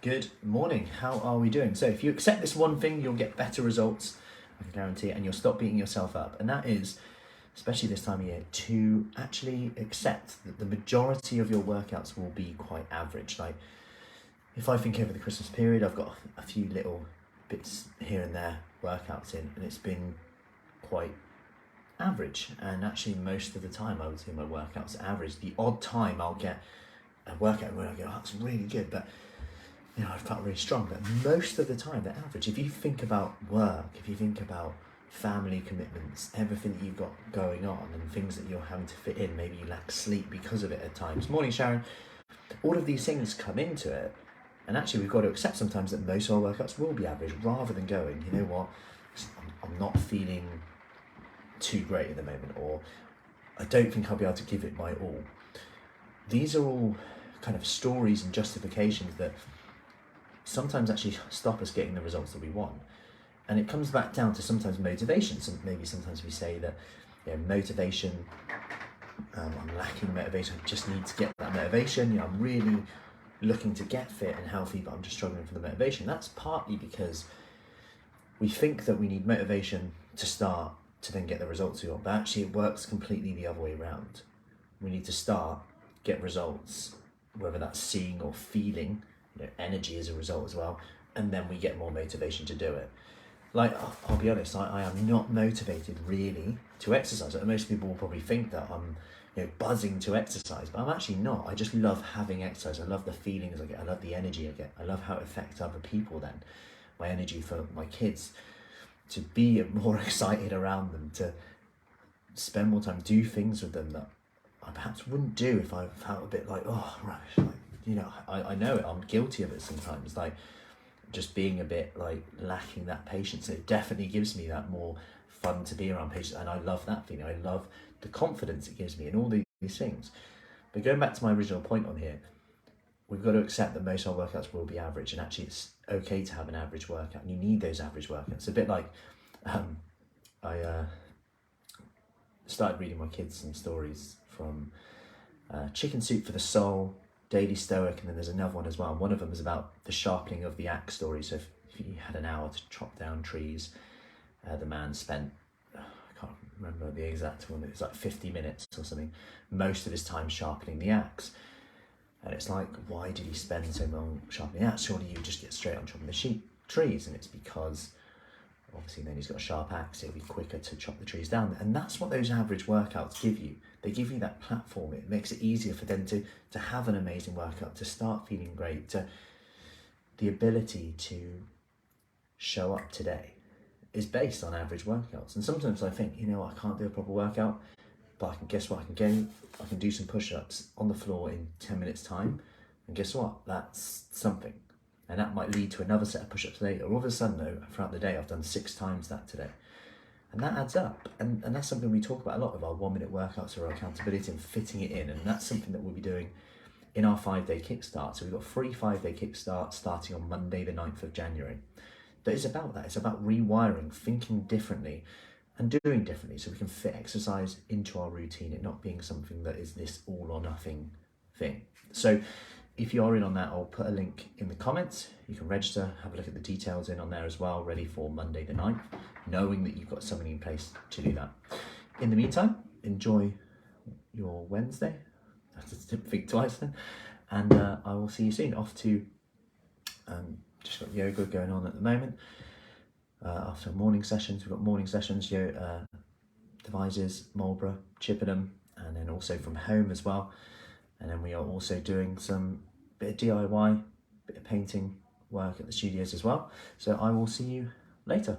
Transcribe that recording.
Good morning. How are we doing? So if you accept this one thing, you'll get better results, I can guarantee it, and you'll stop beating yourself up. And that is, especially this time of year, to actually accept that the majority of your workouts will be quite average. Like, if I think over the Christmas period, I've got a few little bits here and there workouts in, and it's been quite average. And actually most of the time I would say my workouts are average. The odd time I'll get a workout where I go, oh, that's really good, but you know, I felt really strong. But most of the time they're average. If you think about work, if you think about family commitments, everything that you've got going on and things that you're having to fit in, maybe you lack sleep because of it at times. Morning, Sharon. All of these things come into it, and actually we've got to accept sometimes that most of our workouts will be average, rather than going, you know what, I'm not feeling too great at the moment, or I don't think I'll be able to give it my all. These are all kind of stories and justifications that sometimes actually stop us getting the results that we want. And it comes back down to sometimes motivation. So maybe sometimes we say that, you know, motivation, I'm lacking motivation, I just need to get that motivation. You know, I'm really looking to get fit and healthy, but I'm just struggling for the motivation. That's partly because we think that we need motivation to start to then get the results we want, but actually it works completely the other way around. We need to start, get results, whether that's seeing or feeling, you know, energy as a result as well, and then we get more motivation to do it. Like, I'll be honest, I am not motivated really to exercise. Most people will probably think that I'm, you know, buzzing to exercise, but I'm actually not. I just love having exercise. I love the feelings I get. I love the energy I get. I love how it affects other people then. My energy for my kids, to be more excited around them, to spend more time, do things with them that I perhaps wouldn't do if I felt a bit like, oh, right, like, you know, I know it, I'm guilty of it sometimes, like just being a bit like lacking that patience. It definitely gives me that more fun to be around patience, and I love that feeling. I love the confidence it gives me and all these things. But going back to my original point on here, we've got to accept that most of our workouts will be average, and actually it's okay to have an average workout, and you need those average workouts. A bit like I started reading my kids some stories from Chicken Soup for the Soul, Daily Stoic, and then there's another one as well. One of them is about the sharpening of the axe story. So if you had an hour to chop down trees, the man spent, I can't remember the exact one, it's like 50 minutes or something, most of his time sharpening the axe. And it's like, why did he spend so long sharpening the axe? Surely you just get straight on chopping the trees. And it's because obviously then he's got a sharp axe, it'll be quicker to chop the trees down. And that's what those average workouts give you. They give you that platform. It makes it easier for them to have an amazing workout, to start feeling great, to the ability to show up today is based on average workouts. And sometimes I think, you know, I can't do a proper workout, but I can, guess what, I can do some push-ups on the floor in 10 minutes time. And guess what, that's something. And that might lead to another set of push-ups later. All of a sudden though, throughout the day, I've done 6 times that today. And that adds up. And that's something we talk about a lot with our 1-minute workouts or our accountability and fitting it in. And that's something that we'll be doing in our 5-day kickstart. So we've got 3 5-day kickstarts starting on Monday, the 9th of January. But it's about that. It's about rewiring, thinking differently and doing differently so we can fit exercise into our routine, it not being something that is this all or nothing thing. So if you are in on that, I'll put a link in the comments. You can register, have a look at the details in on there as well, ready for Monday the 9th, knowing that you've got something in place to do that. In the meantime, enjoy your Wednesday. I have to think twice then. And I will see you soon. Off to, just got yoga going on at the moment. After morning sessions, we've got morning sessions, Devizes, Marlborough, Chippenham, and then also from home as well. And then we are also doing some bit of DIY, bit of painting work at the studios as well. So I will see you later.